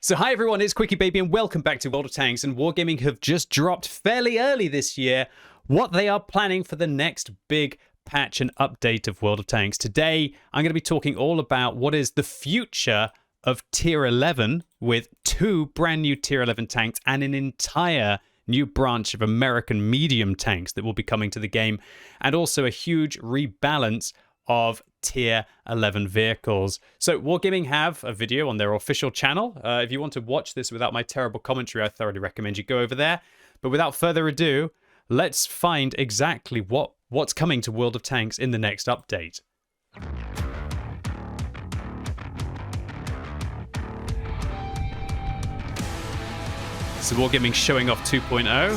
So hi everyone, it's QuickyBaby and welcome back to World of Tanks. And Wargaming have just dropped fairly early this year what they are planning for the next big patch and update of World of Tanks. Today, I'm going to be talking all about what is the future of Tier 11 with 2 brand new Tier 11 tanks and an entire new branch of American medium tanks that will be coming to the game, and also a huge rebalance of Tier 11 vehicles. So Wargaming have a video on their official channel. If you want to watch this without my terrible commentary, I thoroughly recommend you go over there. But without further ado, let's find exactly what's coming to World of Tanks in the next update. So Wargaming showing off 2.0.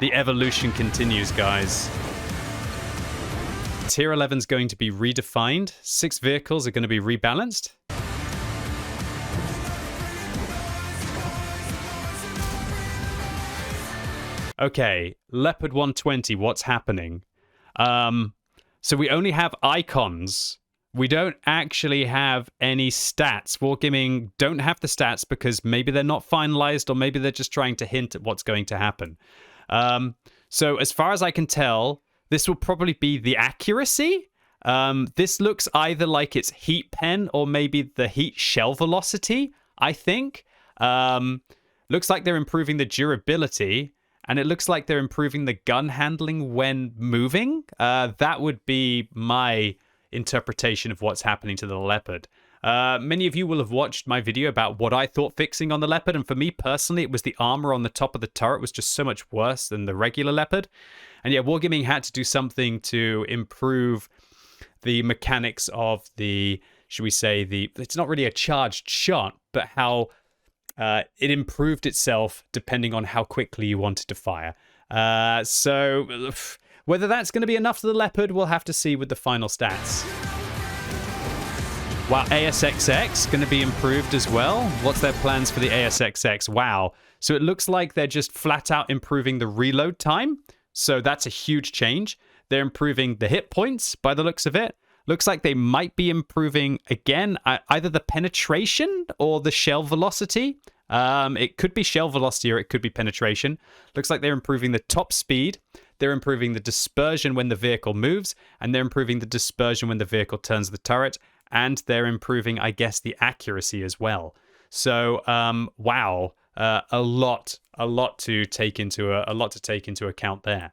The evolution continues, guys. Tier 11 is going to be redefined. 6 vehicles are going to be rebalanced. Okay, Leopard 120, what's happening? So we only have icons. We don't actually have any stats. Wargaming don't have the stats because maybe they're not finalized or maybe they're just trying to hint at what's going to happen. So as far as I can tell, this will probably be the accuracy. This looks either like it's heat pen or maybe the heat shell velocity, I think. Looks like they're improving the durability, and it looks like they're improving the gun handling when moving. That would be my interpretation of what's happening to the Leopard. Many of you will have watched my video about what I thought fixing on the Leopard, and for me personally, it was the armor on the top of the turret was just so much worse than the regular Leopard. And yeah, Wargaming had to do something to improve the mechanics of the, should we say, it's not really a charged shot, but how it improved itself depending on how quickly you wanted to fire. So whether that's going to be enough for the Leopard, we'll have to see with the final stats. Wow, ASXX going to be improved as well. What's their plans for the ASXX? Wow. So it looks like they're just flat out improving the reload time. So that's a huge change. They're improving the hit points by the looks of it. Looks like they might be improving, again, either the penetration or the shell velocity. It could be shell velocity or it could be penetration. Looks like they're improving the top speed. They're improving the dispersion when the vehicle moves. And they're improving the dispersion when the vehicle turns the turret. And they're improving, I guess, the accuracy as well. So, wow, a lot to take into account there.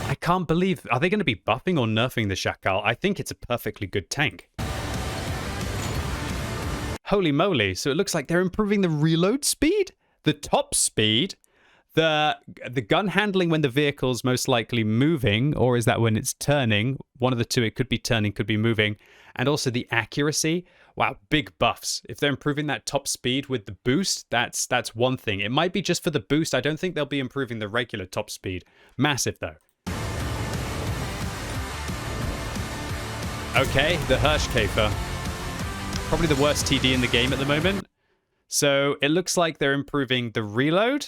I can't believe, are they going to be buffing or nerfing the Chacal? I think it's a perfectly good tank. Holy moly! So it looks like they're improving the reload speed, the top speed. The gun handling when the vehicle's most likely moving, or is that when it's turning? One of the two, it could be turning, could be moving. And also the accuracy. Wow, big buffs. If they're improving that top speed with the boost, that's one thing. It might be just for the boost. I don't think they'll be improving the regular top speed. Massive, though. Okay, the Hirschkäfer. Probably the worst TD in the game at the moment. So it looks like they're improving the reload.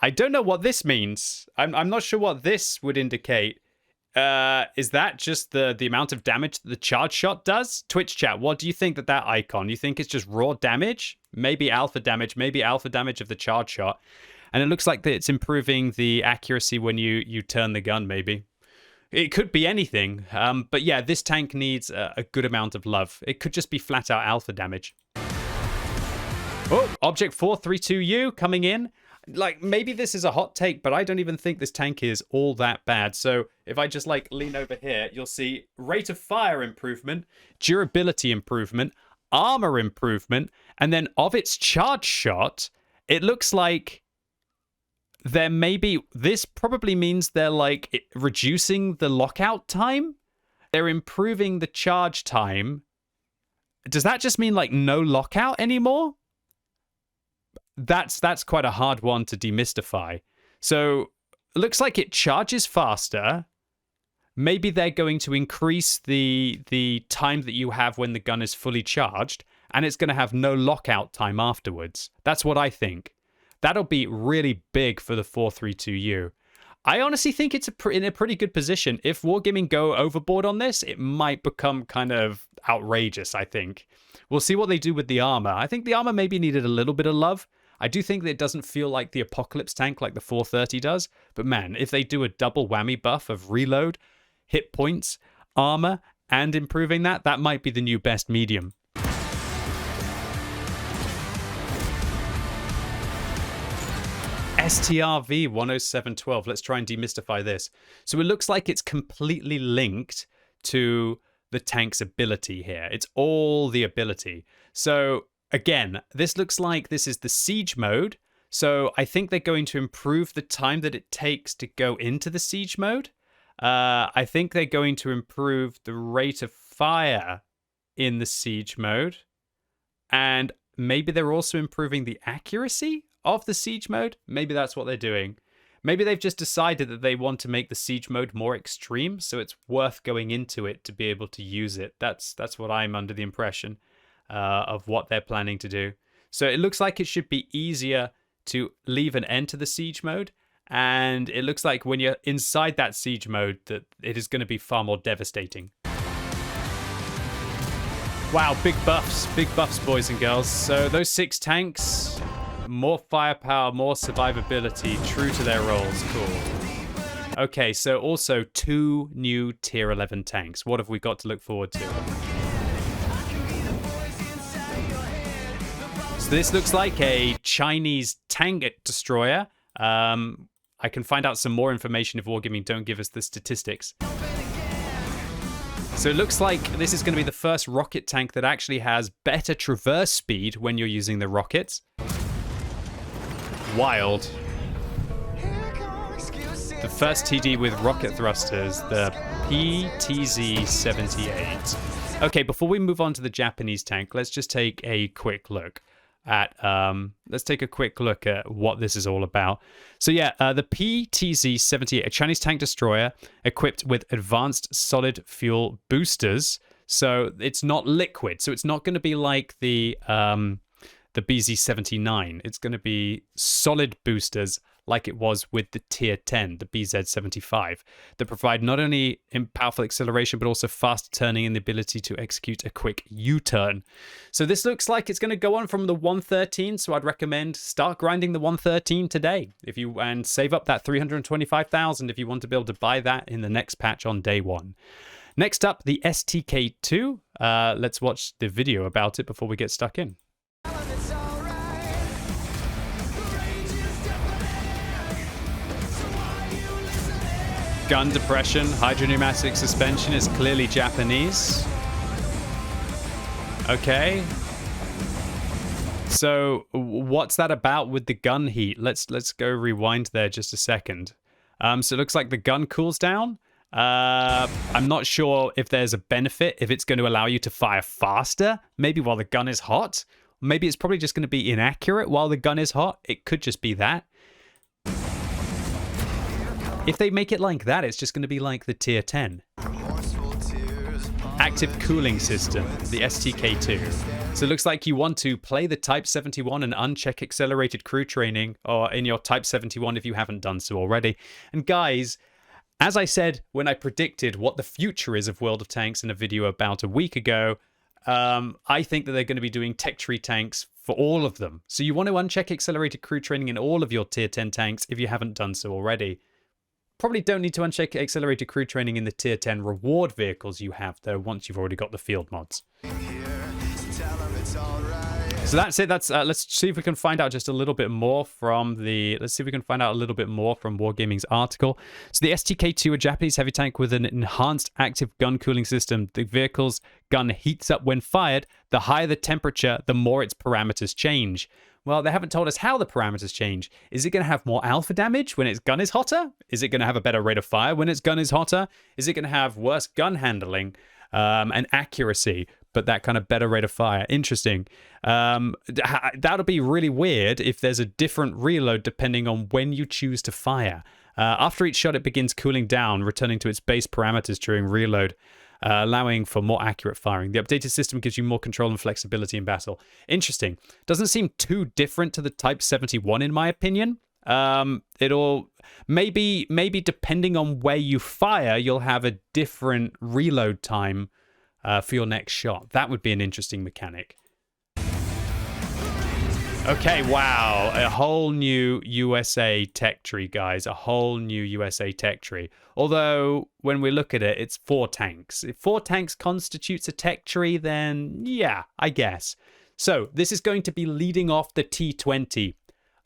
I don't know what this means. I'm not sure what this would indicate. Is that just the amount of damage that the charge shot does? Twitch chat, what do you think that icon? You think it's just raw damage? Maybe alpha damage of the charge shot. And it looks like that it's improving the accuracy when you turn the gun, maybe. It could be anything. But yeah, this tank needs a good amount of love. It could just be flat out alpha damage. Oh, Object 432U coming in. Like, maybe this is a hot take, but I don't even think this tank is all that bad. So if I just like lean over here, you'll see rate of fire improvement, durability improvement, armor improvement, and then of its charge shot, it looks like there may be, this probably means they're like reducing the lockout time. They're improving the charge time. Does that just mean like no lockout anymore? That's quite a hard one to demystify. So it looks like it charges faster. Maybe they're going to increase the time that you have when the gun is fully charged, and it's going to have no lockout time afterwards. That's what I think. That'll be really big for the 432U. I honestly think it's in a pretty good position. If Wargaming go overboard on this, it might become kind of outrageous, I think. We'll see what they do with the armor. I think the armor maybe needed a little bit of love. I do think that it doesn't feel like the Apocalypse tank like the 430 does. But man, if they do a double whammy buff of reload, hit points, armor, and improving that, that might be the new best medium. STRV 10712. Let's try and demystify this. So it looks like it's completely linked to the tank's ability here. It's all the ability. So again, this looks like this is the siege mode. So I think they're going to improve the time that it takes to go into the siege mode. I think they're going to improve the rate of fire in the siege mode. And maybe they're also improving the accuracy of the siege mode. Maybe that's what they're doing. Maybe they've just decided that they want to make the siege mode more extreme, so it's worth going into it to be able to use it. That's what I'm under the impression of what they're planning to do. So it looks like it should be easier to leave and enter the siege mode, and it looks like when you're inside that siege mode that it is going to be far more devastating. Wow, big buffs, boys and girls. So those 6 tanks, more firepower, more survivability, true to their roles. Cool. Okay, so also 2 new tier 11 tanks. What have we got to look forward to? So this looks like a Chinese tank destroyer. I can find out some more information if Wargaming don't give us the statistics. So it looks like this is going to be the first rocket tank that actually has better traverse speed when you're using the rockets. Wild. The first TD with rocket thrusters, the PTZ-78. Okay, before we move on to the Japanese tank, let's just take a quick look at what this is all about. So yeah, the PTZ-78, a Chinese tank destroyer equipped with advanced solid fuel boosters. So it's not liquid, so it's not going to be like the BZ-79. It's going to be solid boosters like it was with the Tier 10, the BZ-75, that provide not only powerful acceleration, but also fast turning and the ability to execute a quick U-turn. So this looks like it's going to go on from the 113, so I'd recommend start grinding the 113 today and save up that 325,000 if you want to be able to buy that in the next patch on day 1. Next up, the STK-2. Let's watch the video about it before we get stuck in. Gun depression, hydropneumatic suspension is clearly Japanese. Okay. So what's that about with the gun heat? Let's go rewind there just a second. So it looks like the gun cools down. I'm not sure if there's a benefit, if it's going to allow you to fire faster, maybe while the gun is hot. Maybe it's probably just going to be inaccurate while the gun is hot. It could just be that. If they make it like that, it's just going to be like the Tier 10. Active cooling system, the STK-2. So it looks like you want to play the Type 71 and uncheck accelerated crew training, or in your Type 71 if you haven't done so already. And guys, as I said when I predicted what the future is of World of Tanks in a video about a week ago, I think that they're going to be doing tech tree tanks for all of them. So you want to uncheck accelerated crew training in all of your Tier 10 tanks if you haven't done so already. Probably don't need to uncheck accelerated crew training in the Tier 10 reward vehicles you have, though, once you've already got the field mods. So that's it. Let's see if we can find out just a little bit more from Wargaming's article. So the STK-2, a Japanese heavy tank with an enhanced active gun cooling system. The vehicle's gun heats up when fired. The higher the temperature, the more its parameters change. Well, they haven't told us how the parameters change. Is it going to have more alpha damage when its gun is hotter? Is it going to have a better rate of fire when its gun is hotter? Is it going to have worse gun handling and accuracy, but that kind of better rate of fire? Interesting. That'll be really weird if there's a different reload depending on when you choose to fire. After each shot, it begins cooling down, returning to its base parameters during reload, allowing for more accurate firing. The updated system gives you more control and flexibility in battle. Interesting. Doesn't seem too different to the Type 71 in my opinion. It'll maybe depending on where you fire, you'll have a different reload time for your next shot. That would be an interesting mechanic. Okay, wow. A whole new USA tech tree, guys. A whole new USA tech tree. Although, when we look at it, it's 4 tanks. If 4 tanks constitutes a tech tree, then yeah, I guess. So, this is going to be leading off the T20.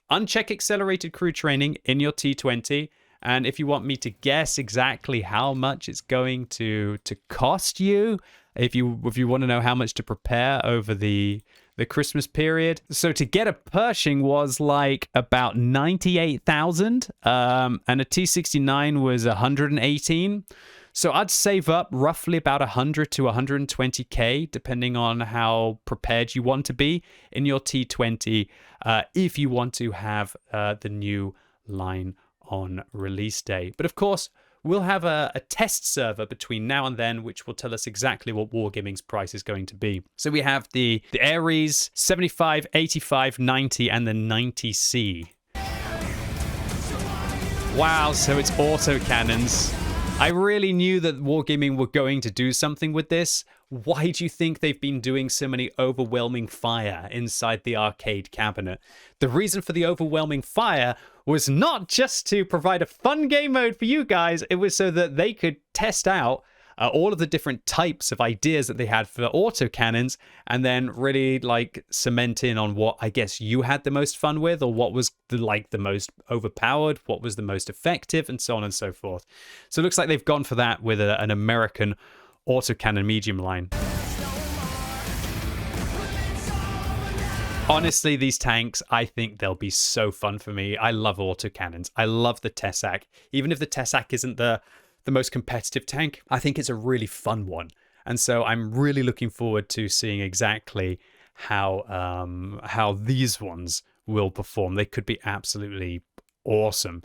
Uncheck accelerated crew training in your T20. And if you want me to guess exactly how much it's going to cost you, if you want to know how much to prepare over the Christmas period. So to get a Pershing was like about 98,000, and a T69 was 118. So I'd save up roughly about 100 to 120k, depending on how prepared you want to be in your T20, if you want to have the new line on release day. But of course, we'll have a test server between now and then, which will tell us exactly what Wargaming's price is going to be. So we have the Ares 75, 85, 90, and the 90C. Wow, so it's autocannons. I really knew that Wargaming were going to do something with this. Why do you think they've been doing so many overwhelming fire inside the arcade cabinet? The reason for the overwhelming fire was not just to provide a fun game mode for you guys, it was so that they could test out all of the different types of ideas that they had for autocannons, and then really like cement in on what I guess you had the most fun with, or what was the most overpowered, what was the most effective, and so on and so forth. So it looks like they've gone for that with an American autocannon medium line. Honestly, these tanks, I think they'll be so fun for me. I love autocannons. I love the Tessac. Even if the Tessac isn't the most competitive tank, I think it's a really fun one. And so I'm really looking forward to seeing exactly how these ones will perform. They could be absolutely awesome.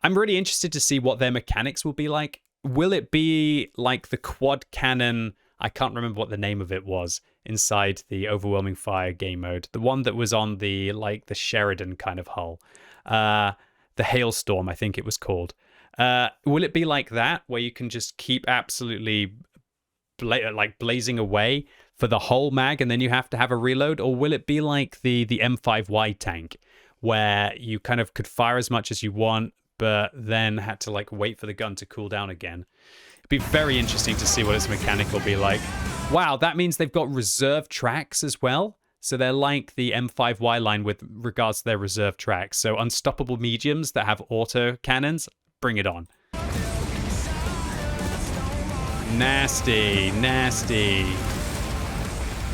I'm really interested to see what their mechanics will be like. Will it be like the quad cannon? I can't remember what the name of it was inside the Overwhelming Fire game mode. The one that was on the Sheridan kind of hull. The Hailstorm, I think it was called. Will it be like that, where you can just keep absolutely blazing away for the whole mag and then you have to have a reload? Or will it be like the M5Y tank, where you kind of could fire as much as you want, but then had to like wait for the gun to cool down again? It'd be very interesting to see what its mechanic will be like. Wow, that means they've got reserve tracks as well. So they're like the M5Y line with regards to their reserve tracks. So unstoppable mediums that have auto cannons, bring it on. Nasty, nasty,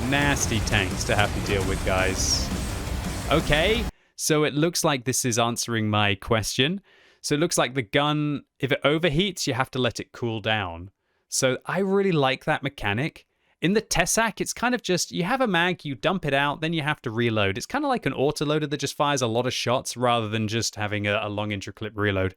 nasty tanks to have to deal with, guys. Okay, so it looks like this is answering my question. So it looks like the gun, if it overheats, you have to let it cool down. So I really like that mechanic. In the Tessac, it's kind of just, you have a mag, you dump it out, then you have to reload. It's kind of like an autoloader that just fires a lot of shots rather than just having a long intraclip reload.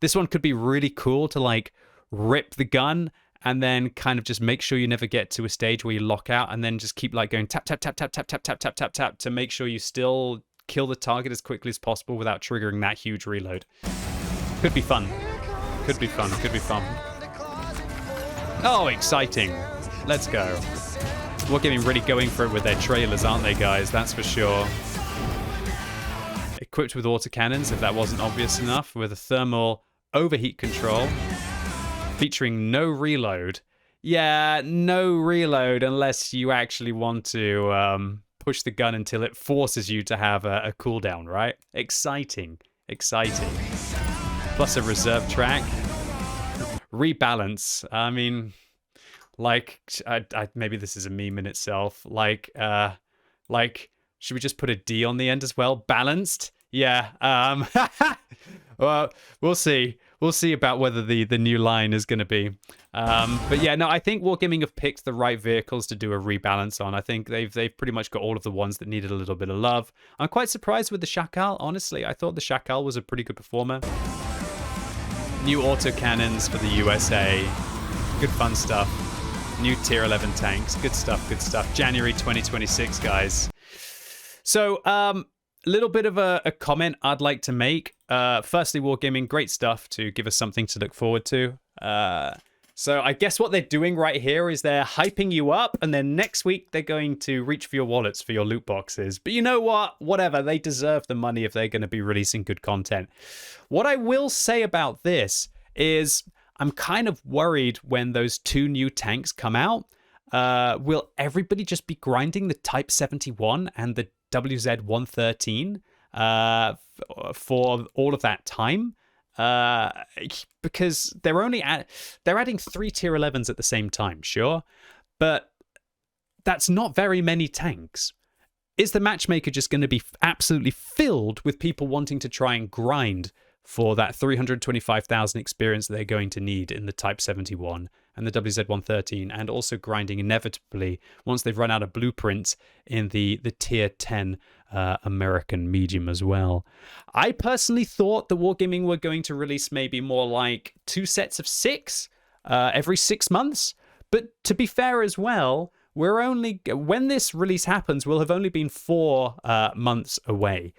This one could be really cool to like rip the gun and then kind of just make sure you never get to a stage where you lock out, and then just keep like going tap, tap, tap, tap, tap, tap, tap, tap, tap, tap to make sure you still kill the target as quickly as possible without triggering that huge reload. Could be fun. Could be fun. Could be fun. Oh, exciting. Let's go. Wargaming really going for it with their trailers, aren't they, guys? That's for sure. Equipped with autocannons, if that wasn't obvious enough, with a thermal overheat control, featuring no reload. Yeah, no reload unless you actually want to push the gun until it forces you to have a cooldown, right? Exciting. Exciting. Plus a reserve track. Rebalance. I mean, like, maybe this is a meme in itself. Like, should we just put a D on the end as well? Balanced? Yeah. Well, we'll see. We'll see about whether the new line is going to be. But yeah, no, I think Wargaming have picked the right vehicles to do a rebalance on. I think they've pretty much got all of the ones that needed a little bit of love. I'm quite surprised with the Chacal, honestly. I thought the Chacal was a pretty good performer. New autocannons for the USA. Good fun stuff. New tier 11 tanks. Good stuff, good stuff. January 2026, guys. So, a little bit of a comment I'd like to make. firstly, Wargaming, great stuff to give us something to look forward to. So I guess what they're doing right here is they're hyping you up, and then next week they're going to reach for your wallets for your loot boxes. But you know what? Whatever. They deserve the money if they're going to be releasing good content. What I will say about this is I'm kind of worried when those 2 new tanks come out. Will everybody just be grinding the Type 71 and the WZ-113 for all of that time? Because they're adding 3 tier 11s at the same time, sure, but that's not very many tanks. Is the matchmaker just going to be absolutely filled with people wanting to try and grind for that 325,000 experience that they're going to need in the Type 71 and the WZ-113, and also grinding inevitably once they've run out of blueprints in the tier 10 American medium as well? I personally thought that Wargaming were going to release maybe more like 2 sets of 6 every 6 months. But to be fair as well, when this release happens, we'll have only been 4 months away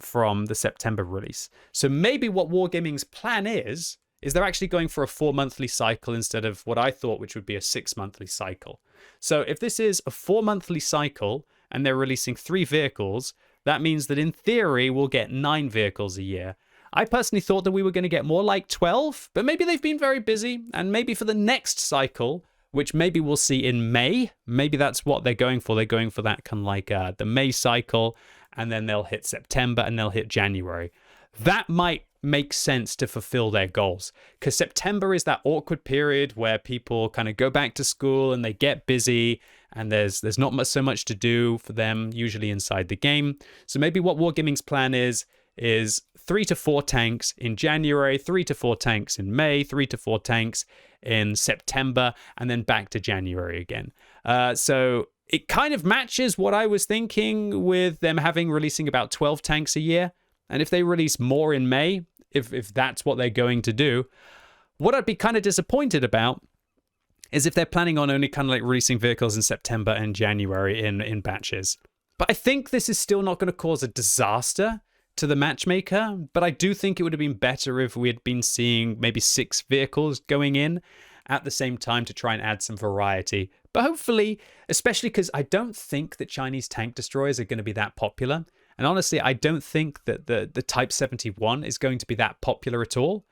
from the September release. So maybe what Wargaming's plan is they're actually going for a 4-monthly cycle instead of what I thought, which would be a 6-monthly cycle. So if this is a 4-monthly cycle and they're releasing 3 vehicles, that means that in theory we'll get 9 vehicles a year. I personally thought that we were going to get more like 12, but maybe they've been very busy, and maybe for the next cycle, which maybe we'll see in May, maybe that's what they're going for. They're going for that kind of like the May cycle, and then they'll hit September and they'll hit January. That might make sense to fulfill their goals, because September is that awkward period where people kind of go back to school and they get busy, and there's not so much to do for them usually inside the game. So maybe what Wargaming's plan is 3 to 4 tanks in January, 3 to 4 tanks in May, 3 to 4 tanks in September, and then back to January again. So it kind of matches what I was thinking with them releasing about 12 tanks a year. And if they release more in May, if that's what they're going to do, what I'd be kind of disappointed about is if they're planning on only kind of like releasing vehicles in September and January in batches. But I think this is still not going to cause a disaster to the matchmaker, but I do think it would have been better if we had been seeing maybe 6 vehicles going in at the same time to try and add some variety. But hopefully, especially because I don't think that Chinese tank destroyers are going to be that popular. And honestly, I don't think that the Type 71 is going to be that popular at all.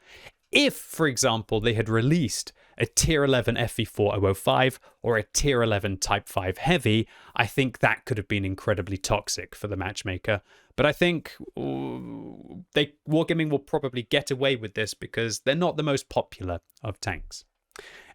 If, for example, they had released a Tier 11 FV4005 or a Tier 11 Type 5 Heavy, I think that could have been incredibly toxic for the matchmaker. But I think Wargaming will probably get away with this because they're not the most popular of tanks.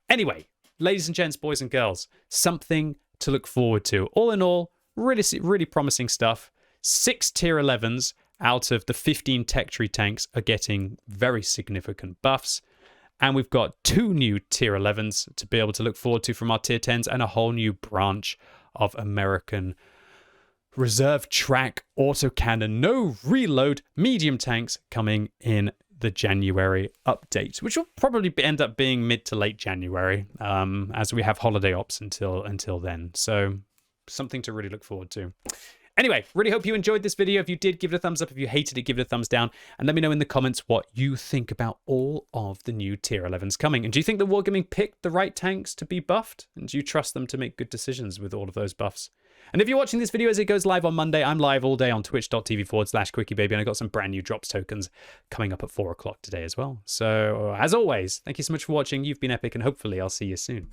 Anyway, ladies and gents, boys and girls, something to look forward to. All in all, really promising stuff. 6 Tier 11s out of the 15 tech tree tanks are getting very significant buffs. And we've got 2 new Tier 11s to be able to look forward to from our Tier 10s, and a whole new branch of American reserve track autocannon, no reload medium tanks coming in the January update, which will probably end up being mid to late January, as we have holiday ops until then. So something to really look forward to. Anyway, really hope you enjoyed this video. If you did, give it a thumbs up. If you hated it, give it a thumbs down. And let me know in the comments what you think about all of the new Tier 11s coming. And do you think that Wargaming picked the right tanks to be buffed? And do you trust them to make good decisions with all of those buffs? And if you're watching this video as it goes live on Monday, I'm live all day on twitch.tv/QuickyBaby. And I got some brand new drops tokens coming up at 4 o'clock today as well. So as always, thank you so much for watching. You've been epic, and hopefully I'll see you soon.